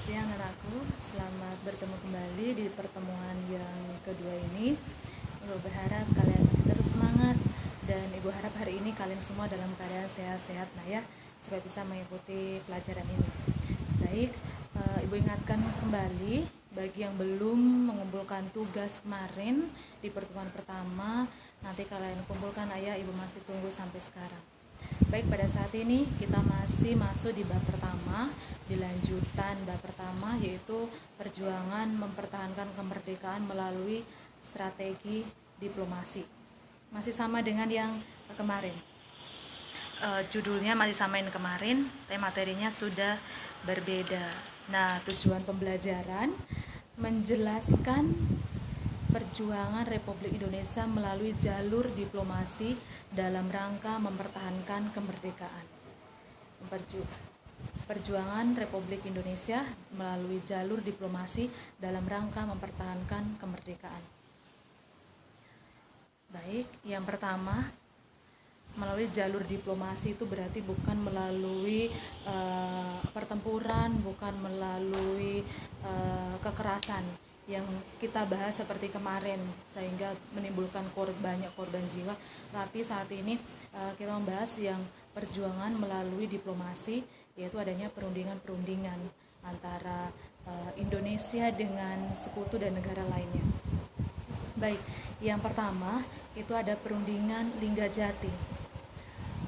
siang anakku, selamat bertemu kembali di pertemuan yang kedua ini. Ibu berharap kalian masih terus semangat dan Ibu harap hari ini kalian semua dalam keadaan sehat-sehat ya, supaya bisa mengikuti pelajaran ini. Baik, Ibu ingatkan kembali bagi yang belum mengumpulkan tugas kemarin di pertemuan pertama, nanti kalian kumpulkan ayah, Ibu masih tunggu sampai sekarang. Baik, pada saat ini kita masih masuk di bab pertama, di lanjutan bab pertama, yaitu perjuangan mempertahankan kemerdekaan melalui strategi diplomasi. Masih sama dengan yang kemarin, judulnya masih sama yang kemarin, tapi materinya sudah berbeda. Nah, tujuan pembelajaran menjelaskan perjuangan Republik Indonesia melalui jalur diplomasi dalam rangka mempertahankan kemerdekaan. Perjuangan Republik Indonesia melalui jalur diplomasi dalam rangka mempertahankan kemerdekaan. Baik, yang pertama, melalui jalur diplomasi itu berarti bukan melalui pertempuran, bukan melalui kekerasan yang kita bahas seperti kemarin sehingga menimbulkan banyak korban jiwa. Tapi saat ini kita membahas yang perjuangan melalui diplomasi, yaitu adanya perundingan-perundingan antara Indonesia dengan sekutu dan negara lainnya. Baik, yang pertama itu ada perundingan Linggajati.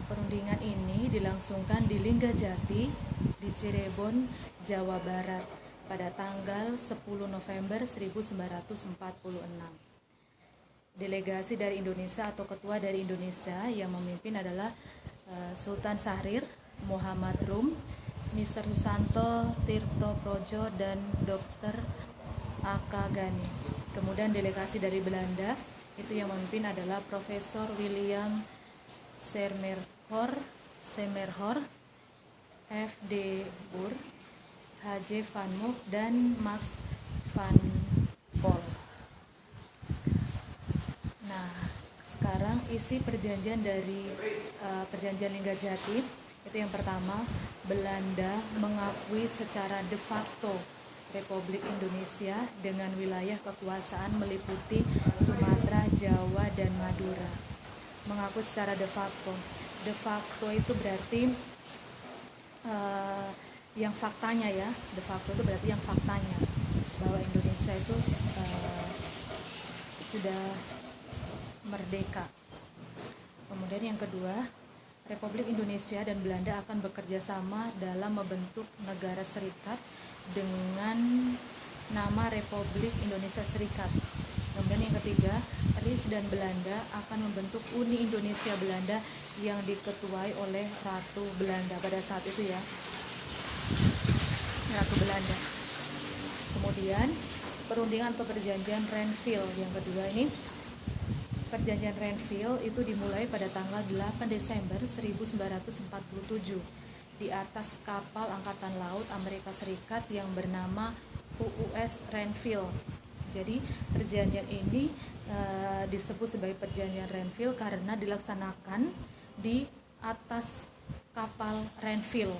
Perundingan ini dilangsungkan di Linggajati di Cirebon, Jawa Barat pada tanggal 10 November 1946. Delegasi dari Indonesia atau ketua dari Indonesia yang memimpin adalah Sultan Syahrir, Muhammad Rum, Mr. Susanto Tirto Projo, dan Dr. A.K. Ghani. Kemudian delegasi dari Belanda itu yang memimpin adalah Profesor William Semerhor, F.D. Boer, H.J. Van Mook, dan Max van Pol. Nah, sekarang isi perjanjian dari perjanjian Linggajati itu yang pertama, Belanda mengakui secara de facto Republik Indonesia dengan wilayah kekuasaan meliputi Sumatera, Jawa, dan Madura. Mengakui secara de facto. De facto itu berarti yang faktanya ya, de facto itu berarti yang faktanya bahwa Indonesia itu sudah merdeka. Kemudian yang kedua, Republik Indonesia dan Belanda akan bekerja sama dalam membentuk negara serikat dengan nama Republik Indonesia Serikat. Kemudian yang ketiga, RIS dan Belanda akan membentuk Uni Indonesia Belanda yang diketuai oleh Ratu Belanda pada saat itu ya, Ratu Belanda. Kemudian perundingan atau perjanjian Renville yang kedua ini, perjanjian Renville itu dimulai pada tanggal 8 Desember 1947 di atas kapal Angkatan Laut Amerika Serikat yang bernama UUS Renville. Jadi perjanjian ini disebut sebagai perjanjian Renville karena dilaksanakan di atas kapal Renville.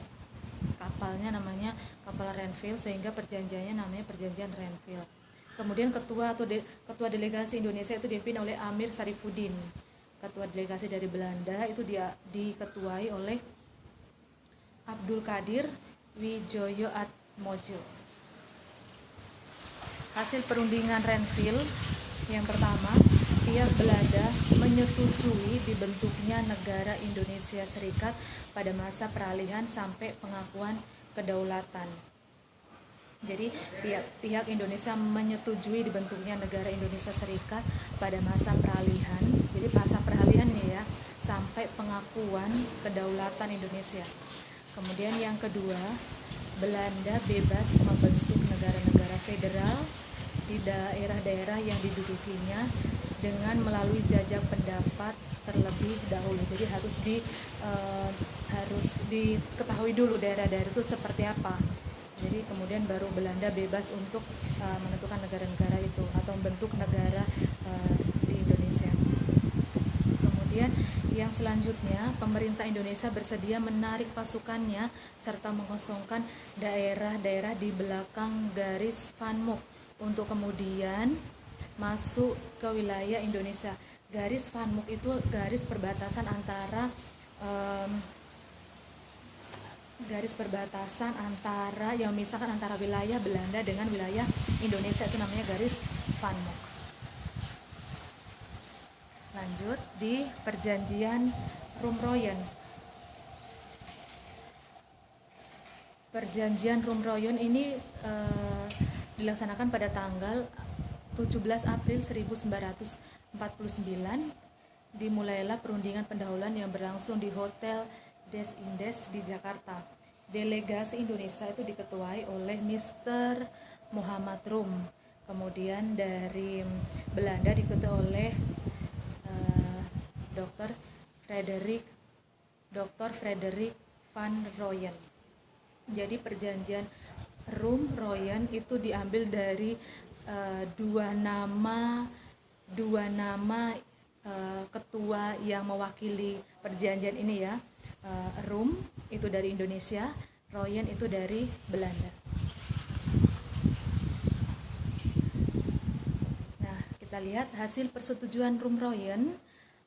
Kapalnya namanya kapal Renville sehingga perjanjiannya namanya perjanjian Renville. Kemudian ketua delegasi Indonesia itu dipimpin oleh Amir Sarifuddin. Ketua delegasi dari Belanda itu diketuai oleh Abdul Qadir Wijoyo Atmojo. Hasil perundingan Renville yang pertama, pihak Belanda menyetujui dibentuknya negara Indonesia Serikat pada masa peralihan sampai pengakuan kedaulatan. Jadi pihak Indonesia menyetujui dibentuknya negara Indonesia Serikat pada masa peralihan. Jadi masa peralihan ini ya, sampai pengakuan kedaulatan Indonesia. Kemudian yang kedua, Belanda bebas membentuk negara-negara federal di daerah-daerah yang didudukinya dengan melalui jajak pendapat terlebih dahulu. Jadi harus diketahui dulu daerah-daerah itu seperti apa. Jadi kemudian baru Belanda bebas untuk menentukan negara-negara itu atau membentuk negara di Indonesia. Kemudian Yang selanjutnya, pemerintah Indonesia bersedia menarik pasukannya serta mengosongkan daerah-daerah di belakang garis Van Mook untuk kemudian masuk ke wilayah Indonesia. Garis Van Mook itu garis perbatasan antara yang misalkan antara wilayah Belanda dengan wilayah Indonesia, itu namanya garis Van Mook. Lanjut di perjanjian Rumroyen. Perjanjian Rumroyen ini dilaksanakan pada tanggal 17 April 1949. Dimulailah perundingan pendahuluan yang berlangsung di Hotel Des Indes di Jakarta. Delegasi Indonesia itu diketuai oleh Mr. Muhammad Rum. Kemudian dari Belanda diketuai oleh Dr. Frederik van Rooyen. Jadi perjanjian Rumroyen itu diambil dari dua nama ketua yang mewakili perjanjian ini ya. Rum itu dari Indonesia, Rooyen itu dari Belanda. Nah, kita lihat hasil persetujuan Rumroyen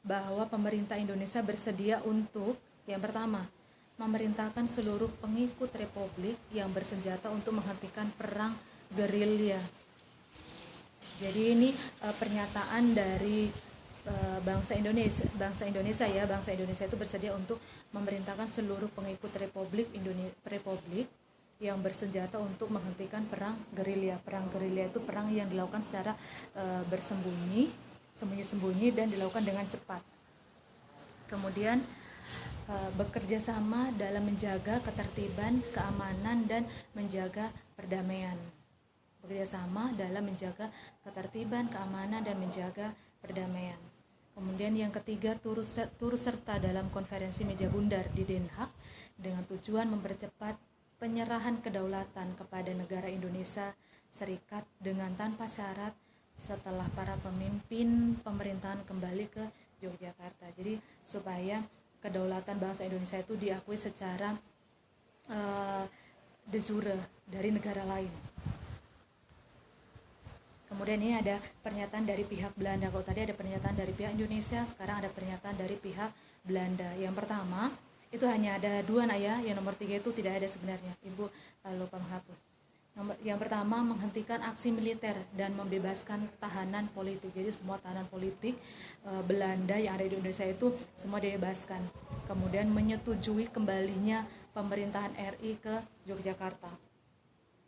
bahwa pemerintah Indonesia bersedia untuk yang pertama, memerintahkan seluruh pengikut republik yang bersenjata untuk menghentikan perang gerilya. Jadi ini pernyataan dari bangsa Indonesia itu bersedia untuk memerintahkan seluruh pengikut republik yang bersenjata untuk menghentikan perang gerilya. Perang gerilya itu perang yang dilakukan secara sembunyi-sembunyi dan dilakukan dengan cepat. Kemudian bekerja sama dalam menjaga ketertiban, keamanan, dan menjaga perdamaian. Bekerja sama dalam menjaga ketertiban, keamanan, dan menjaga perdamaian. Kemudian yang ketiga, turut serta dalam konferensi meja bundar di Den Haag dengan tujuan mempercepat penyerahan kedaulatan kepada negara Indonesia Serikat dengan tanpa syarat setelah para pemimpin pemerintahan kembali ke Yogyakarta. Jadi supaya kedaulatan bangsa Indonesia itu diakui secara de jure dari negara lain. Kemudian ini ada pernyataan dari pihak Belanda. Kalau tadi ada pernyataan dari pihak Indonesia, sekarang ada pernyataan dari pihak Belanda. Yang pertama, itu hanya ada dua ya. Yang nomor 3 itu tidak ada sebenarnya. Ibu lupa menghapus. Yang pertama, menghentikan aksi militer dan membebaskan tahanan politik. Jadi semua tahanan politik Belanda yang ada di Indonesia itu semua dibebaskan. Kemudian menyetujui kembalinya pemerintahan RI ke Yogyakarta.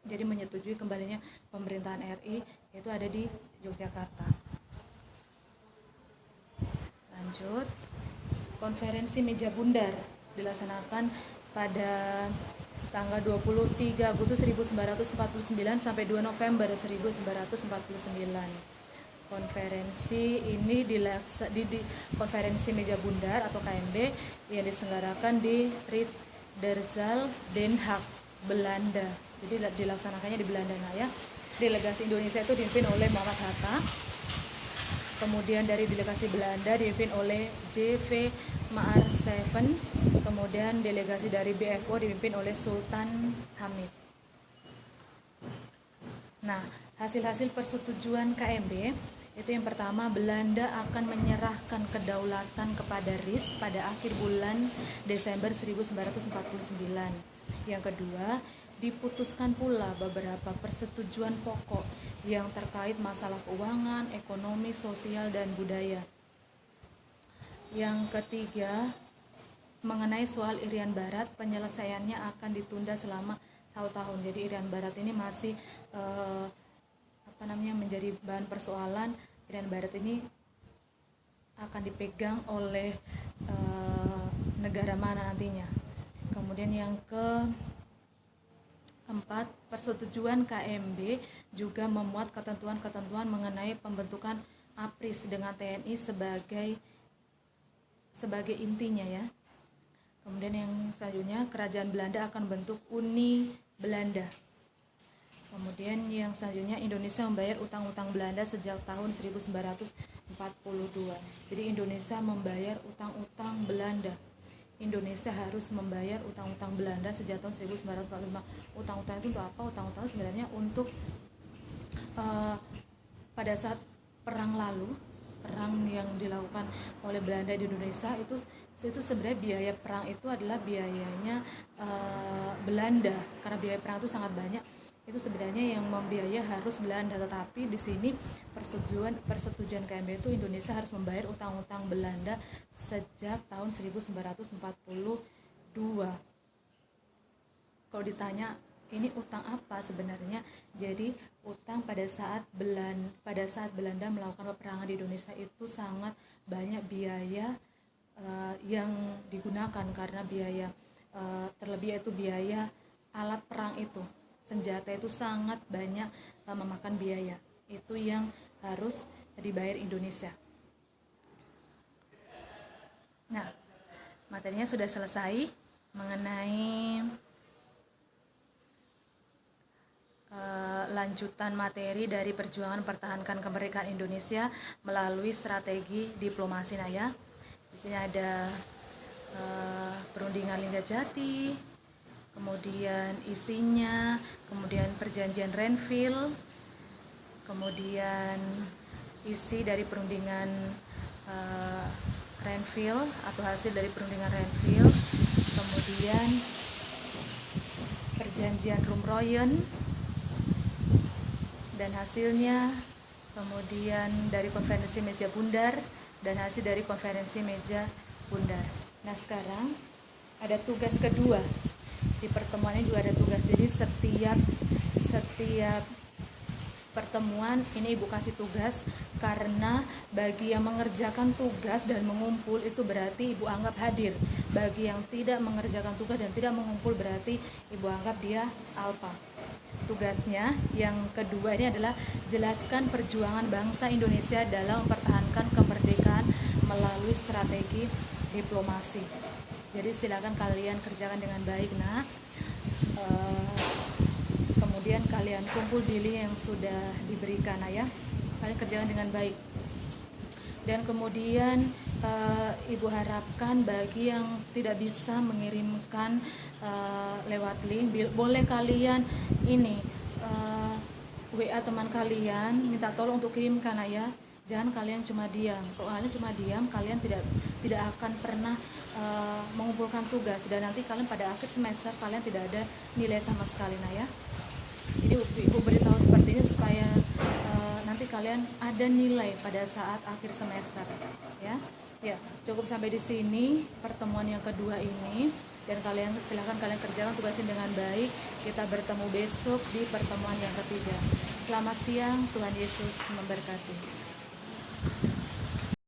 Jadi menyetujui kembalinya pemerintahan RI itu ada di Yogyakarta. Lanjut, konferensi meja bundar dilaksanakan pada tanggal 23 Agustus 1949 sampai 2 November 1949. Konferensi ini konferensi meja bundar atau KMB yang diselenggarakan di Rietderzal, Den Haag, Belanda. Jadi dilaksanakannya di Belanda ya. Delegasi Indonesia itu dipimpin oleh Muhammad Hatta. Kemudian dari delegasi Belanda dipimpin oleh J.V. Maarseveen. Kemudian delegasi dari BFO dipimpin oleh Sultan Hamid. Nah, hasil-hasil persetujuan KMB itu yang pertama, Belanda akan menyerahkan kedaulatan kepada RIS pada akhir bulan Desember 1949. Yang kedua, diputuskan pula beberapa persetujuan pokok yang terkait masalah keuangan, ekonomi, sosial, dan budaya. Yang ketiga, mengenai soal Irian Barat, penyelesaiannya akan ditunda selama 1 tahun. Jadi Irian Barat ini masih menjadi bahan persoalan. Irian Barat ini akan dipegang oleh negara mana nantinya. Kemudian yang keempat, persetujuan KMB juga memuat ketentuan-ketentuan mengenai pembentukan APRIS dengan TNI sebagai intinya ya. Kemudian yang selanjutnya, kerajaan Belanda akan bentuk Uni Belanda. Kemudian yang selanjutnya, Indonesia membayar utang-utang Belanda sejak tahun 1942. Jadi Indonesia membayar utang-utang Belanda. Indonesia harus membayar utang-utang Belanda sejak tahun 1945. Utang-utang itu untuk apa? Utang-utang sebenarnya untuk pada saat perang lalu, perang yang dilakukan oleh Belanda di Indonesia, itu sebenarnya biaya perang itu adalah biayanya Belanda, karena biaya perang itu sangat banyak. Itu sebenarnya yang membiayai harus Belanda, tetapi di sini persetujuan KMB itu Indonesia harus membayar utang-utang Belanda sejak tahun 1942. Kalau ditanya ini utang apa sebenarnya, jadi utang pada saat Belanda melakukan peperangan di Indonesia itu sangat banyak biaya yang digunakan, karena biaya terlebih yaitu biaya alat perang itu, senjata itu sangat banyak memakan biaya. Itu yang harus dibayar Indonesia. Nah, materinya sudah selesai mengenai lanjutan materi dari perjuangan pertahankan kemerdekaan Indonesia melalui strategi diplomasi. Nah ya, di sini ada perundingan Linggarjati, kemudian isinya, kemudian perjanjian Renville, kemudian isi dari perundingan Renville atau hasil dari perundingan Renville, kemudian perjanjian Rumroyen dan hasilnya, kemudian dari konferensi meja bundar dan hasil dari konferensi meja bundar. Nah sekarang ada tugas kedua. Di pertemuan ini juga ada tugas, jadi setiap pertemuan ini Ibu kasih tugas, karena bagi yang mengerjakan tugas dan mengumpul itu berarti Ibu anggap hadir. Bagi yang tidak mengerjakan tugas dan tidak mengumpul berarti Ibu anggap dia alpa. Tugasnya yang kedua ini adalah jelaskan perjuangan bangsa Indonesia dalam mempertahankan kemerdekaan melalui strategi diplomasi. Jadi silakan kalian kerjakan dengan baik. Nah, kemudian kalian kumpul di link yang sudah diberikan. Nah ya, kalian kerjakan dengan baik. Dan kemudian Ibu harapkan bagi yang tidak bisa mengirimkan lewat link, boleh kalian ini WA teman kalian, minta tolong untuk kirimkan ya. Jangan kalian cuma diam. Kalau kalian cuma diam, kalian tidak akan pernah mengumpulkan tugas, dan nanti kalian pada akhir semester kalian tidak ada nilai sama sekali. Nah ya, jadi Ibu beritahu seperti ini supaya nanti kalian ada nilai pada saat akhir semester ya. Ya, cukup sampai di sini pertemuan yang kedua ini, dan silakan kalian kerjakan tugasnya dengan baik. Kita bertemu besok di pertemuan yang ketiga. Selamat siang, Tuhan Yesus memberkati.